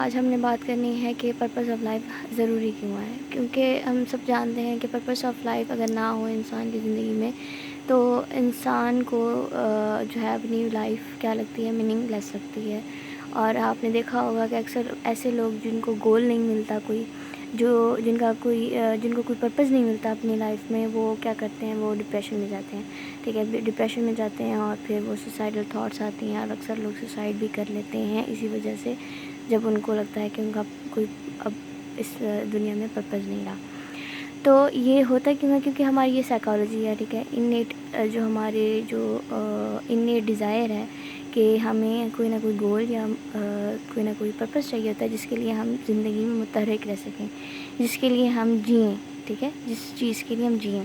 آج ہم نے بات کرنی ہے کہ پرپس آف لائف ضروری کیوں ہے، کیونکہ ہم سب جانتے ہیں کہ پرپس آف لائف اگر نہ ہو انسان کی زندگی میں تو انسان کو جو ہے اپنی لائف کیا لگتی ہے، میننگ لیس لگتی ہے۔ اور آپ نے دیکھا ہوگا کہ اکثر ایسے لوگ جن کو گول نہیں ملتا کوئی، جن کو کوئی پرپس نہیں ملتا اپنی لائف میں، وہ کیا کرتے ہیں، وہ ڈپریشن میں جاتے ہیں، ٹھیک ہے، ڈپریشن میں جاتے ہیں اور پھر وہ سوسائڈل تھاٹس آتی ہیں اور اکثر لوگ سوسائڈ بھی کر لیتے ہیں اسی وجہ سے، جب ان کو لگتا ہے کہ ان کا کوئی اب اس دنیا میں پرپس نہیں رہا۔ تو یہ ہوتا کیوں ہے، کیونکہ ہماری یہ سائیکالوجی ہے، ٹھیک ہے، انیٹ جو ہمارے جو انیٹ ڈیزائر ہے کہ ہمیں کوئی نہ کوئی گول یا کوئی نہ کوئی پرپس چاہیے ہوتا ہے جس کے لیے ہم زندگی میں متحرک رہ سکیں، جس کے لیے ہم جئیں، ٹھیک ہے، جس چیز کے لیے ہم جئیں۔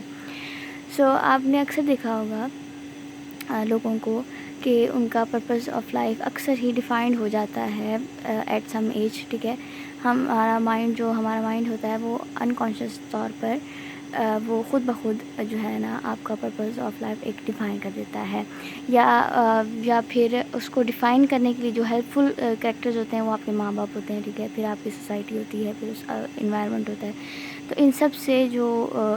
آپ نے اکثر دیکھا ہوگا لوگوں کو کہ ان کا پرپس آف لائف اکثر ہی ڈیفائنڈ ہو جاتا ہے ایٹ سم ایج، ٹھیک ہے۔ ہمارا مائنڈ ہوتا ہے وہ انکانشیس طور پر وہ خود بخود جو ہے نا آپ کا پرپس آف لائف ایک ڈیفائن کر دیتا ہے، یا پھر اس کو ڈیفائن کرنے کے لیے جو ہیلپ فل کریکٹرز ہوتے ہیں وہ آپ کے ماں باپ ہوتے ہیں، ٹھیک ہے، پھر آپ کی سوسائٹی ہوتی ہے، پھر اس انوائرمنٹ ہوتا ہے۔ تو ان سب سے جو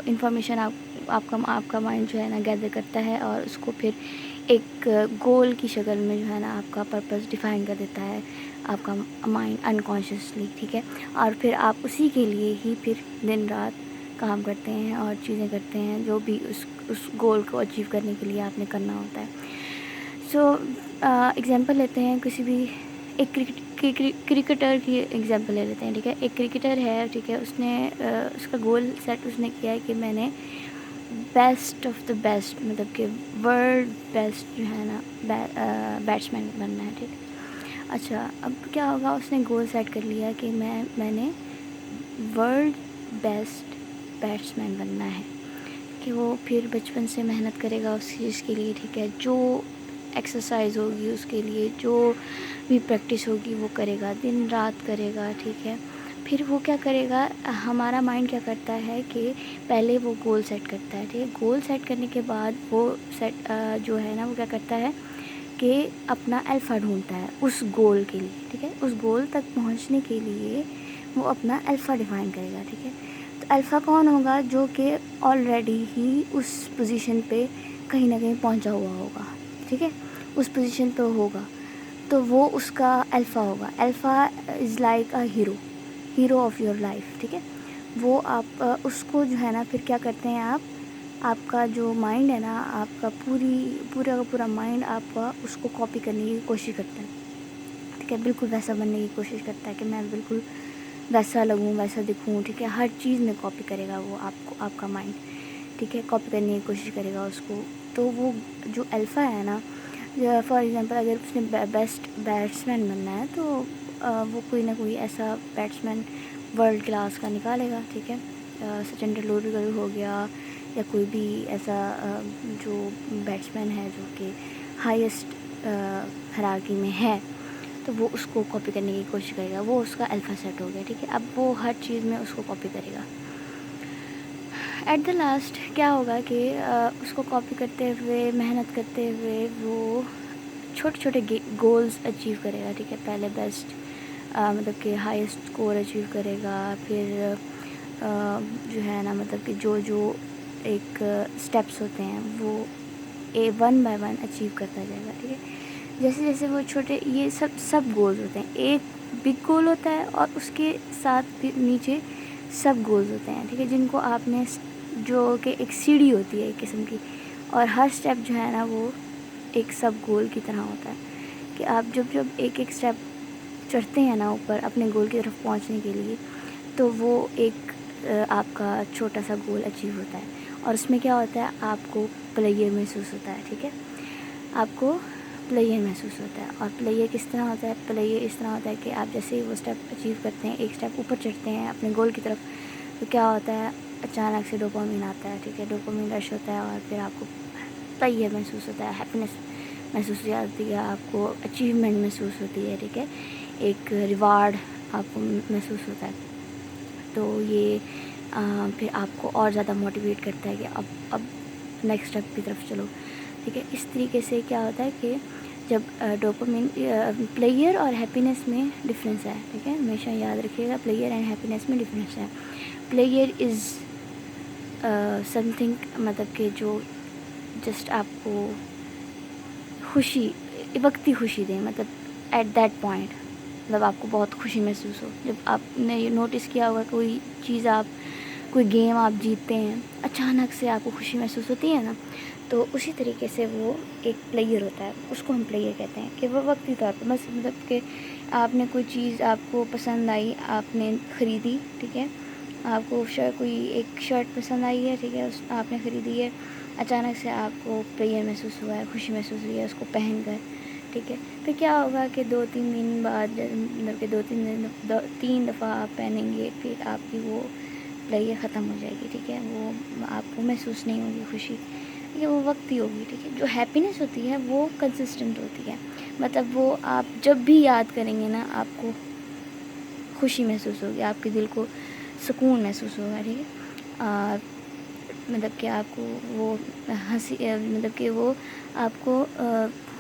انفارمیشن آپ کا مائنڈ جو ہے نا گیدر کرتا ہے اور اس کو پھر ایک گول کی شکل میں جو ہے نا آپ کا پرپس ڈیفائن کر دیتا ہے آپ کا مائنڈ انکانشیسلی، ٹھیک ہے، اور پھر آپ اسی کے لیے ہی پھر دن رات کام کرتے ہیں اور چیزیں کرتے ہیں جو بھی اس گول کو اچیو کرنے کے لیے آپ نے کرنا ہوتا ہے۔ ایگزامپل لیتے ہیں کسی بھی ایک کرکٹر کی ایگزامپل لے لیتے ہیں، ٹھیک ہے، ایک کرکٹر ہے، ٹھیک ہے، اس کا گول سیٹ اس نے کیا ہے کہ میں نے بیسٹ آف دا بیسٹ، مطلب کہ ورلڈ بیسٹ جو ہے نا بیٹسمین بننا ہے، ٹھیک۔ اچھا، اب کیا ہوگا، اس نے گول سیٹ کر لیا کہ میں نے ورلڈ بیسٹ بیٹسمین بننا ہے، کہ وہ پھر بچپن سے محنت کرے گا اس چیز کے لیے، ٹھیک ہے، جو ایکسرسائز ہوگی اس کے لیے، جو بھی پریکٹس ہوگی وہ کرے گا، دن رات کرے گا، ٹھیک ہے۔ پھر وہ کیا کرے گا، ہمارا مائنڈ کیا کرتا ہے کہ پہلے وہ گول سیٹ کرتا ہے، ٹھیک ہے، گول سیٹ کرنے کے بعد وہ جو ہے نا وہ کیا کرتا ہے کہ اپنا الفا ڈھونڈتا ہے اس گول کے لیے، ٹھیک ہے، اس گول تک پہنچنے کے لیے وہ اپنا الفا ڈیفائن کرے گا، ٹھیک ہے۔ تو الفا کون ہوگا، جو کہ آلریڈی ہی اس پوزیشن پہ کہیں نہ کہیں پہنچا ہوا ہوگا، ٹھیک ہے، اس پوزیشن پہ ہوگا، تو وہ اس کا الفا ہوگا۔ Alpha is like a hero of your life, ٹھیک ہے۔ وہ آپ اس کو جو ہے نا پھر کیا کرتے ہیں، آپ کا جو مائنڈ ہے نا، آپ کا پورا کا پورا مائنڈ آپ کا اس کو کاپی کرنے کی کوشش کرتا ہے، ٹھیک ہے، بالکل ویسا بننے کی کوشش کرتا ہے کہ میں بالکل ویسا لگوں، ویسا دکھوں، ٹھیک ہے، ہر چیز میں کاپی کرے گا وہ آپ کا مائنڈ، ٹھیک ہے، کاپی کرنے کی کوشش کرے گا اس کو۔ تو وہ جو الفا ہے نا، فار ایگزامپل اگر اس نے بیسٹ بیٹسمین بننا ہے تو وہ کوئی نہ کوئی ایسا بیٹسمین ورلڈ کلاس کا نکالے گا، ٹھیک ہے، سچن ٹنڈولکر ہو گیا یا کوئی بھی ایسا جو بیٹسمین ہے جو کہ ہائیسٹ ہرارکی میں ہے، تو وہ اس کو کاپی کرنے کی کوشش کرے گا، وہ اس کا الفا سیٹ ہو گیا، ٹھیک ہے۔ اب وہ ہر چیز میں اس کو کاپی کرے گا۔ ایٹ دا لاسٹ کیا ہوگا کہ اس کو کاپی کرتے ہوئے، محنت کرتے ہوئے وہ چھوٹے چھوٹے گولز اچیو کرے گا، ٹھیک ہے، پہلے بیسٹ مطلب کہ ہائیسٹ اسکور اچیو کرے گا، پھر جو ہے نا مطلب کہ جو ایک اسٹیپس ہوتے ہیں وہ ون بائی ون اچیو کرتا جائے گا، ٹھیک ہے۔ جیسے جیسے وہ چھوٹے، یہ سب گولز ہوتے ہیں، ایک بگ گول ہوتا ہے اور اس کے ساتھ پھر نیچے سب گولز ہوتے ہیں، ٹھیک ہے، جن کو آپ نے جو کہ ایک سیڑھی ہوتی ہے ایک قسم کی، اور ہر اسٹیپ جو ہے نا وہ ایک سب گول کی طرح ہوتا ہے کہ آپ جب ایک اسٹیپ چڑھتے ہیں نا اوپر اپنے گول کی طرف پہنچنے کے لیے، تو وہ ایک آپ کا چھوٹا سا گول اچیو ہوتا ہے، اور اس میں کیا ہوتا ہے، آپ کو پلیئر محسوس ہوتا ہے، ٹھیک ہے، آپ کو پلیئر محسوس ہوتا ہے۔ اور پلیئر کس طرح ہوتا ہے، پلیئر اس طرح ہوتا ہے کہ آپ جیسے ہی وہ اسٹیپ اچیو کرتے ہیں، ایک اسٹیپ اوپر چڑھتے ہیں اپنے گول کی طرف، تو کیا ہوتا ہے، اچانک سے ڈوپامین آتا ہے، ٹھیک ہے، ڈوپامین رش ہوتا ہے اور پھر آپ کو پلیئر محسوس ہوتا ہے، ہیپینس محسوس ہوتی ہے، آپ کو اچیومنٹ محسوس ہوتی ہے، ٹھیک ہے، ایک ریوارڈ آپ کو محسوس ہوتا ہے۔ تو یہ پھر آپ کو اور زیادہ موٹیویٹ کرتا ہے کہ اب نیکسٹ اسٹیپ کی طرف چلو، ٹھیک ہے۔ اس طریقے سے کیا ہوتا ہے کہ جب ڈوپامین پلیئر اور ہیپینس میں ڈفرینس ہے، ٹھیک ہے، ہمیشہ یاد رکھیے گا، پلیئر اینڈ ہیپینس میں ڈفرینس ہے. پلیئر از سم تھنگ، مطلب کہ جو جسٹ آپ کو خوشی، وقتی خوشی دیں، مطلب ایٹ دیٹ پوائنٹ، مطلب آپ کو بہت خوشی محسوس ہو. جب آپ نے یہ نوٹس کیا ہوگا کوئی چیز، کوئی گیم آپ جیتتے ہیں، اچانک سے آپ کو خوشی محسوس ہوتی ہے نا، تو اسی طریقے سے وہ ایک پلیئر ہوتا ہے، اس کو ہم پلیئر کہتے ہیں کہ وہ وقتی طور پہ بس، مطلب کہ آپ نے کوئی چیز آپ کو پسند آئی، آپ نے خریدی، ٹھیک ہے، آپ کو کوئی ایک شرٹ پسند آئی ہے، ٹھیک ہے، آپ نے خریدی ہے، اچانک سے آپ کو پلیئر محسوس ہوا ہے، خوشی محسوس ہوئی ہے اس کو پہن کر، ٹھیک ہے. پھر کیا ہوگا کہ 2-3 دن بعد، مطلب کہ 2-3 دفعہ آپ پہنیں گے، پھر آپ کی وہ پلیئر ختم ہو جائے گی، ٹھیک ہے، وہ آپ کو محسوس نہیں ہوگی خوشی، ٹھیک ہے، وہ وقتی ہوگی، ٹھیک ہے. جو ہیپینس ہوتی ہے وہ کنسسٹنٹ ہوتی ہے، مطلب وہ آپ جب بھی یاد کریں گے نا، آپ کو خوشی محسوس ہوگی، آپ کے دل کو سکون محسوس ہوگا، ٹھیک ہے. اور مطلب کہ آپ کو وہ ہنسی، مطلب کہ وہ آپ کو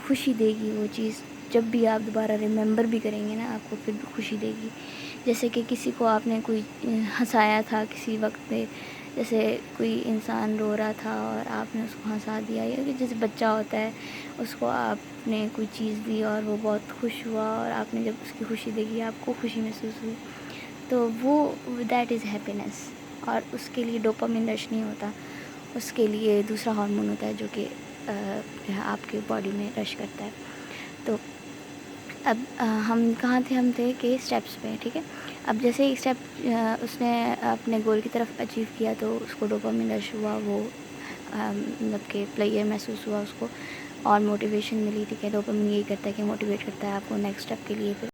خوشی دے گی وہ چیز، جب بھی آپ دوبارہ ریممبر بھی کریں گے نا، آپ کو پھر خوشی دے گی. جیسے کہ کسی کو آپ نے کوئی ہنسایا تھا کسی وقت پہ، جیسے کوئی انسان رو رہا تھا اور آپ نے اس کو ہنسا دیا، یا کہ جیسے بچہ ہوتا ہے، اس کو آپ نے کوئی چیز دی اور وہ بہت خوش ہوا، اور آپ نے جب اس کی خوشی دیکھی آپ کو خوشی محسوس ہوئی، تو وہ دیٹ از ہیپینس. اور اس کے لیے ڈوپامین رش نہیں ہوتا، اس کے لیے دوسرا ہارمون ہوتا ہے جو کہ آپ کے باڈی میں رش کرتا ہے. تو اب ہم کہاں تھے؟ ہم تھے کہ اسٹیپس پہ، ٹھیک ہے. اب جیسے ایک اسٹیپ اس نے اپنے گول کی طرف اچیو کیا تو اس کو ڈوپامین رش ہوا، وہ مطلب کہ پلیئر محسوس ہوا اس کو، اور موٹیویشن ملی، ٹھیک ہے. ڈوپامین یہی کرتا ہے کہ موٹیویٹ کرتا ہے آپ کو نیکسٹ اسٹیپ کے لیے. پھر